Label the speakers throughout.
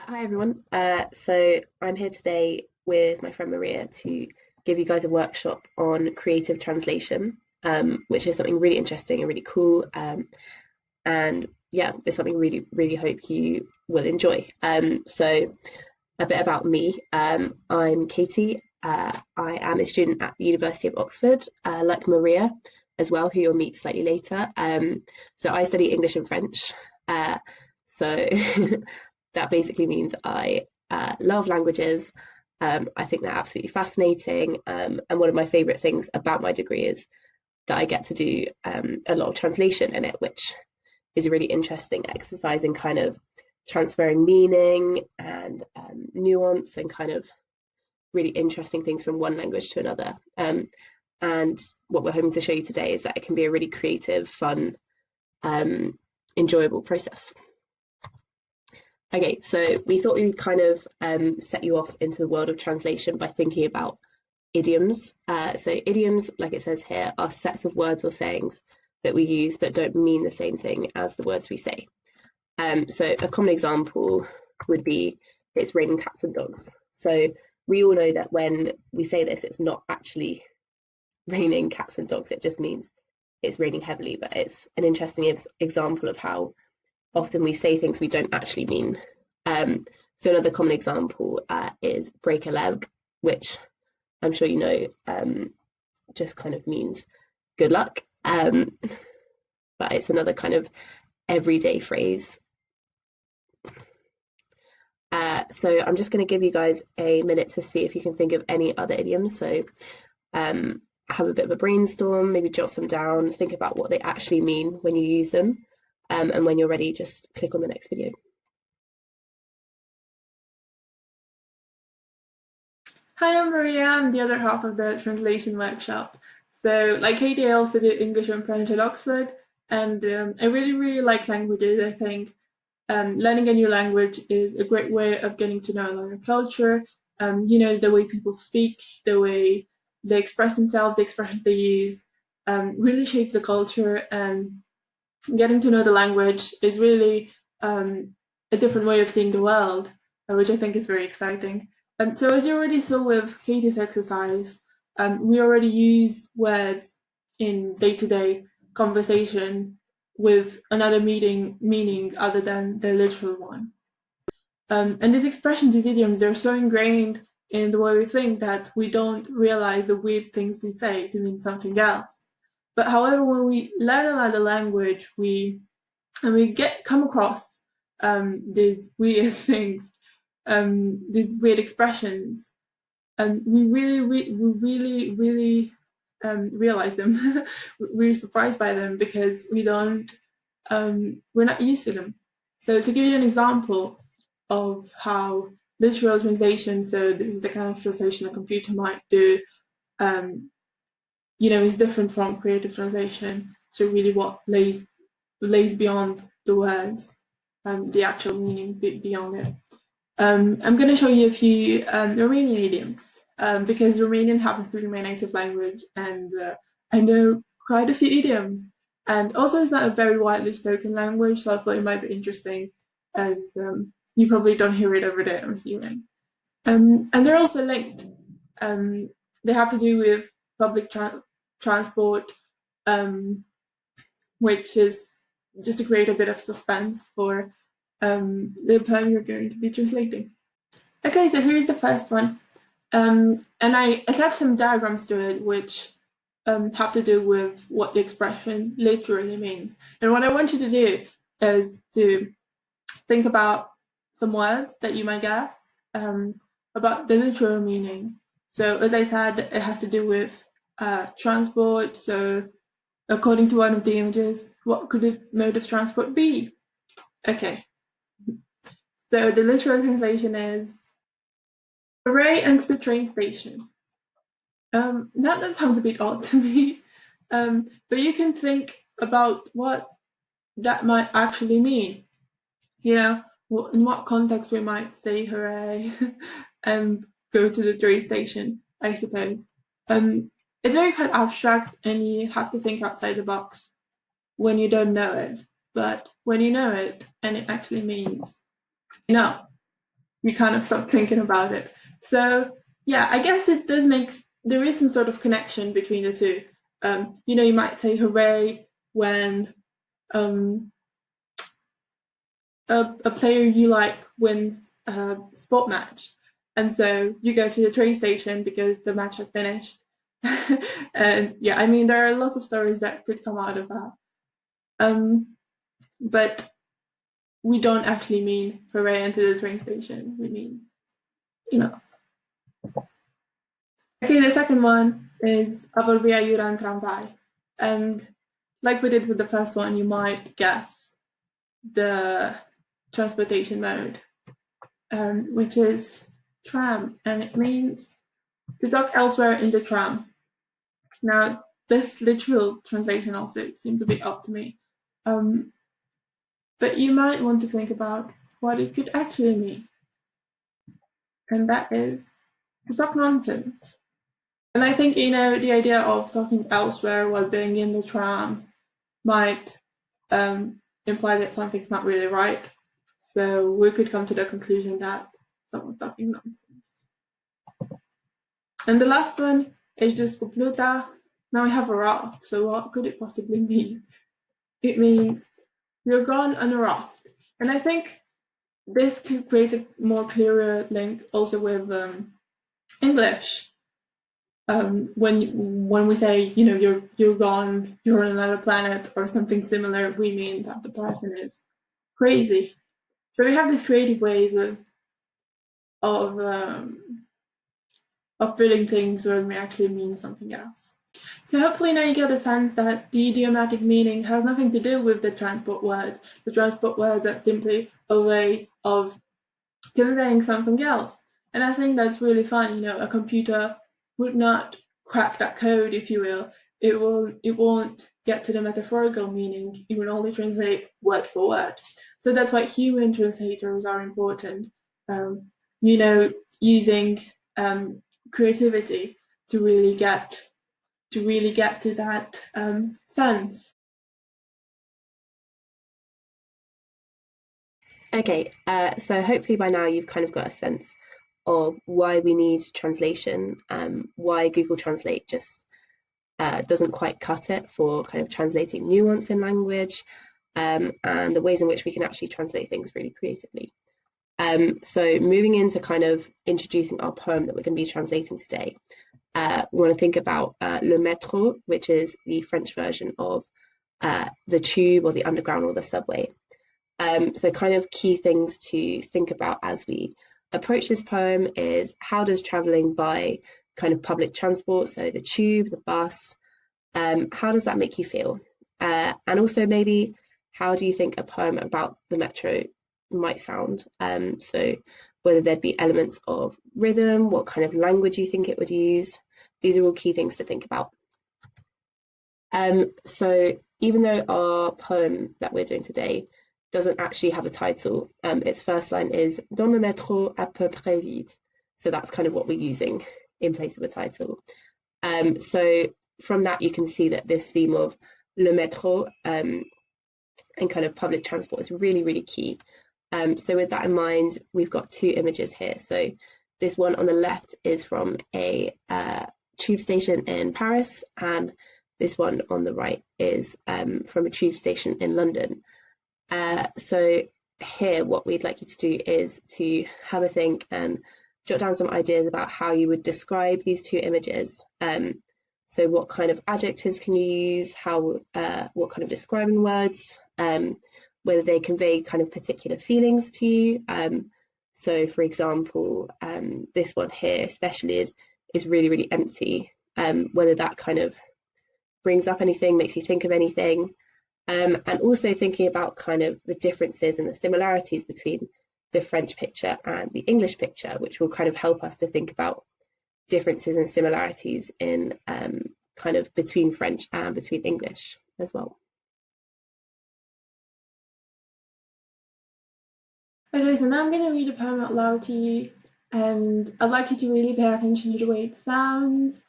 Speaker 1: Hi everyone. So I'm here today with my friend Maria to give you guys a workshop on creative translation, which is something really interesting and really cool. And yeah, it's something really hope you will enjoy. So a bit about me. I'm Katie. I am a student at the University of Oxford, like Maria as well, who you'll meet slightly later. So I study English and French. So that basically means I love languages. I think they're absolutely fascinating. And one of my favourite things about my degree is that I get to do a lot of translation in it, which is a really interesting exercise in kind of transferring meaning and nuance and kind of really interesting things from one language to another. And what we're hoping to show you today is that it can be a really creative, fun, enjoyable process. Okay, so we thought we'd kind of set you off into the world of translation by thinking about idioms. So idioms, like it says here, are sets of words or sayings that we use that don't mean the same thing as the words we say. So a common example would be it's raining cats and dogs. So we all know that when we say this, it's not actually raining cats and dogs. It just means it's raining heavily, but it's an interesting example of how often we say things we don't actually mean. So another common example is break a leg, which I'm sure you know just kind of means good luck. But it's another kind of everyday phrase. So I'm just going to give you guys a minute to see if you can think of any other idioms. So have a bit of a brainstorm, maybe jot some down, think about what they actually mean when you use them. And when you're ready, just click on the next video.
Speaker 2: Hi, I'm Maria. I'm the other half of the translation workshop. So, like Katie, I also do English and French at Oxford, and I really like languages. I think learning a new language is a great way of getting to know another culture. The way people speak, the way they express themselves, the expressions they use, really shapes the culture. And getting to know the language is really a different way of seeing the world, which I think is very exciting. So as you already saw with Katie's exercise, we already use words in day-to-day conversation with another meaning other than the literal one. And these expressions, these idioms, they're so ingrained in the way we think that we don't realize the weird things we say to mean something else. But however, when we learn another language, we come across these weird things, these weird expressions, and we really realize them. We're surprised by them because we're not used to them. So to give you an example of how literal translation, so this is the kind of translation a computer might do, um, is different from creative translation. So really what lays beyond the words, the actual meaning beyond it. I'm going to show you a few Romanian idioms because Romanian happens to be my native language, and I know quite a few idioms. And also, it's not a very widely spoken language, so I thought it might be interesting, as you probably don't hear it every day, I'm assuming. And they're also linked. They have to do with public transport, um, which is just to create a bit of suspense for the poem you're going to be translating. Okay, so here's the first one. And I attached some diagrams to it, which have to do with what the expression literally means. And what I want you to do is to think about some words that you might guess about the literal meaning. So, as I said, it has to do with transport. So, according to one of the images, what could a mode of transport be? Okay, so the literal translation is Ray enters the train station. That sounds a bit odd to me, but you can think about what that might actually mean. In what context we might say hooray and go to the train station, I suppose. It's very quite abstract and you have to think outside the box when you don't know it. But when you know it and it actually means, you know. you kind of stop thinking about it. So yeah, I guess it does make there is some sort of connection between the two. You might say hooray when um, a player you like wins a sport match, and so you go to the train station because the match has finished. And yeah, I mean there are lots of stories that could come out of that. But we don't actually mean hooray into the train station. We mean, you know. Okay, the second one is a volví a ir en tramvai. And like we did with the first one, you might guess the transportation mode, which is tram, and it means to dock elsewhere in the tram. Now, this literal translation also seems a bit up to me, but you might want to think about what it could actually mean, and that is to talk nonsense. And I think, the idea of talking elsewhere while being in the tram might imply that something's not really right. So we could come to the conclusion that someone's talking nonsense. And the last one is just compluta. Now we have a raft, so what could it possibly mean? It means you're gone on a raft. And I think this could create a more clearer link also with English. When we say, you're gone, you're on another planet or something similar, we mean that the person is crazy. So we have these creative ways of of filling things when we actually mean something else. So hopefully now you get a sense that the idiomatic meaning has nothing to do with the transport words. The transport words are simply a way of conveying something else. And I think that's really fun. A computer would not crack that code, if you will. It won't get to the metaphorical meaning. It will only translate word for word. So that's why human translators are important. Using creativity to really get to that sense.
Speaker 1: Okay, so hopefully by now you've kind of got a sense of why we need translation, why Google Translate just doesn't quite cut it for kind of translating nuance in language, and the ways in which we can actually translate things really creatively. So moving into kind of introducing our poem that we're going to be translating today, we want to think about le métro, which is the French version of the tube or the underground or the subway. So kind of key things to think about as we approach this poem is how does traveling by kind of public transport, so the tube, the bus, how does that make you feel? And also maybe how do you think a poem about the metro might sound? So whether there'd be elements of rhythm, what kind of language you think it would use. These are all key things to think about. So even though our poem that we're doing today doesn't actually have a title, its first line is Dans le métro à peu près vide. So that's kind of what we're using in place of a title. So from that, you can see that this theme of le métro and kind of public transport is really, really key. So with that in mind, we've got two images here. So this one on the left is from a tube station in Paris, and this one on the right is from a tube station in London. So here, what we'd like you to do is to have a think and jot down some ideas about how you would describe these two images. So what kind of adjectives can you use? What kind of describing words? Whether they convey kind of particular feelings to you. So for example, this one here especially is really, really empty. Whether that kind of brings up anything, makes you think of anything. And also thinking about kind of the differences and the similarities between the French picture and the English picture, which will kind of help us to think about differences and similarities in kind of between French and between English as well.
Speaker 2: Okay, so now I'm going to read a poem out loud to you, and I'd like you to really pay attention to the way it sounds,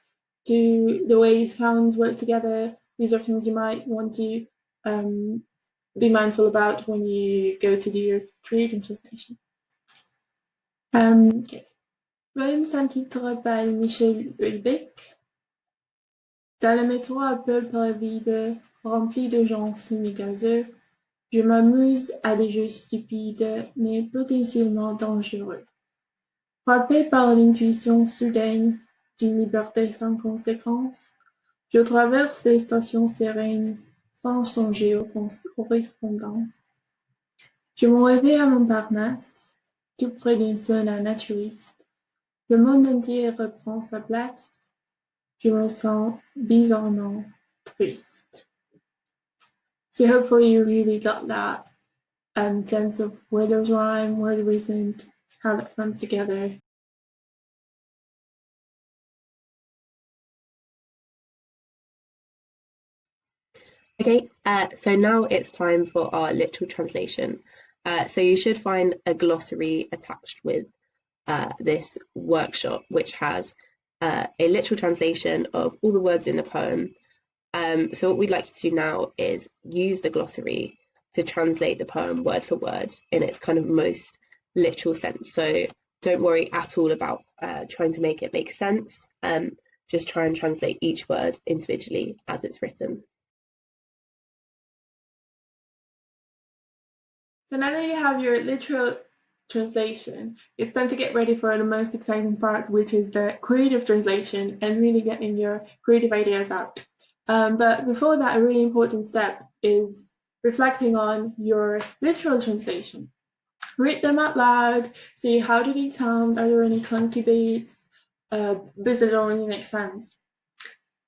Speaker 2: to the way sounds work together. These are things you might want to be mindful about when you go to do your creative translation. Ok. Poème s'intitule par Michel Houellebecq. Dans le métro un peu par vide, rempli de gens semi-gazeux, je m'amuse à des jeux stupides mais potentiellement dangereux. Frappé par l'intuition soudaine d'une liberté sans conséquence, je traverse les stations sereines sans songer aux correspondances. Je me réveille à Montparnasse, tout près d'une zone naturiste. Le monde entier reprend sa place. Je me sens bizarrement triste. So hopefully you really got that sense of where there's rhyme, where there isn't, how that sounds together.
Speaker 1: Okay, so now it's time for our literal translation. So you should find a glossary attached with this workshop, which has a literal translation of all the words in the poem. So what we'd like you to do now is use the glossary to translate the poem word for word in its kind of most literal sense. So don't worry at all about trying to make it make sense. Just try and translate each word individually as it's written.
Speaker 2: So now that you have your literal translation, it's time to get ready for the most exciting part, which is the creative translation and really getting your creative ideas out. But before that, a really important step is reflecting on your literal translation. Read them out loud, see how do they sound, are there any clunky beats, does it only make sense?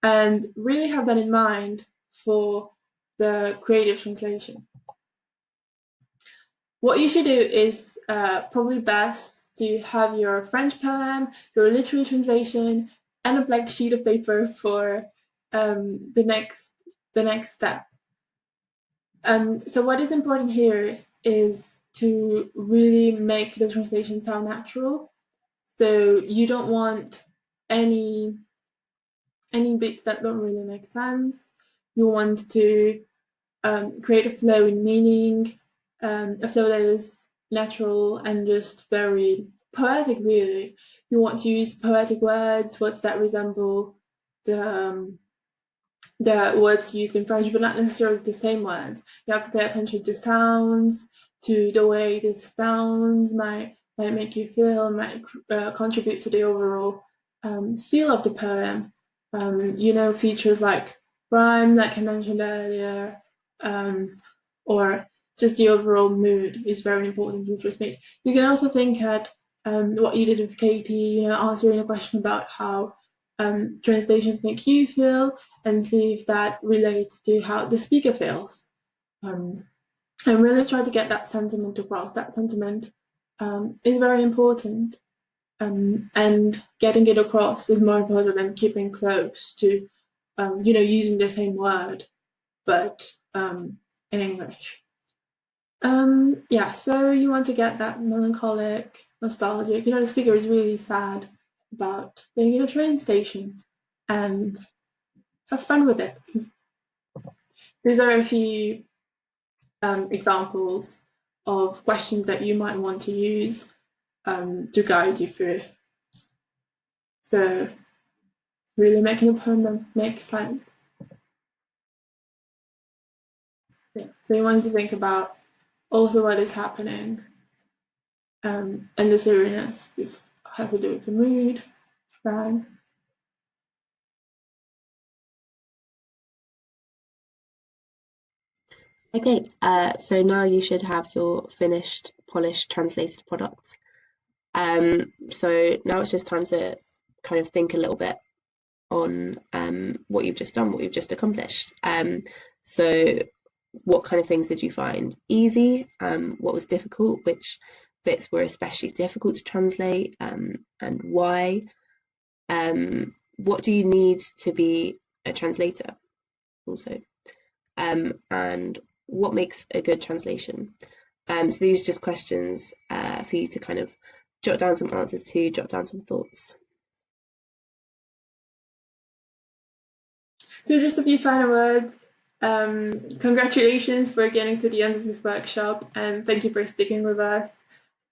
Speaker 2: And really have that in mind for the creative translation. What you should do is probably best to have your French poem, your literary translation, and a blank sheet of paper for the next step. So what is important here is to really make the translation sound natural. So you don't want any bits that don't really make sense. You want to create a flow in meaning, a flow that is natural and just very poetic, really. You want to use poetic words, words that resemble the the words used in French, but not necessarily the same words. You have to pay attention to sounds, to the way the sounds might make you feel, might contribute to the overall feel of the poem. Features like rhyme, like I mentioned earlier, um, or just the overall mood is very important to just make. You can also think at what you did with Katie, answering a question about how translations make you feel, and see if that relates to how the speaker feels. Um, and really try to get that sentiment across. That sentiment is very important, and getting it across is more important than keeping close to, using the same word, but in English. Yeah, so you want to get that melancholic, nostalgic. The speaker is really sad about being in a train station, and have fun with it. These are a few examples of questions that you might want to use to guide you through. So really making a poem that makes sense. Yeah. So you want to think about also what is happening, and the seriousness. This has to do with the mood, right?
Speaker 1: Okay, so now you should have your finished, polished, translated products. So now it's just time to kind of think a little bit on what you've just done, what you've just accomplished. So what kind of things did you find easy? What was difficult? Which bits were especially difficult to translate, and why? What do you need to be a translator also? And what makes a good translation? So these are just questions for you to kind of jot down some answers to, jot down some thoughts.
Speaker 2: So just a few final words. Congratulations for getting to the end of this workshop, and thank you for sticking with us.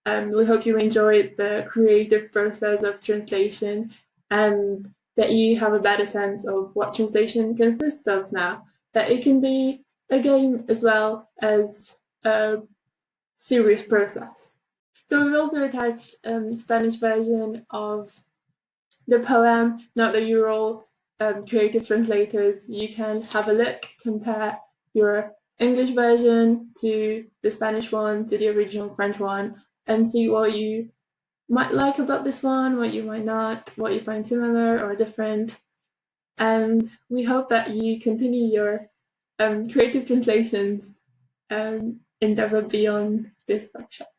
Speaker 2: We hope you enjoyed the creative process of translation and that you have a better sense of what translation consists of now. That it can be a game as well as a serious process. So we've also attached Spanish version of the poem. Now that you're all creative translators, you can have a look, compare your English version to the Spanish one, to the original French one, and see what you might like about this one, what you might not, what you find similar or different. And we hope that you continue your creative translations endeavor beyond this workshop.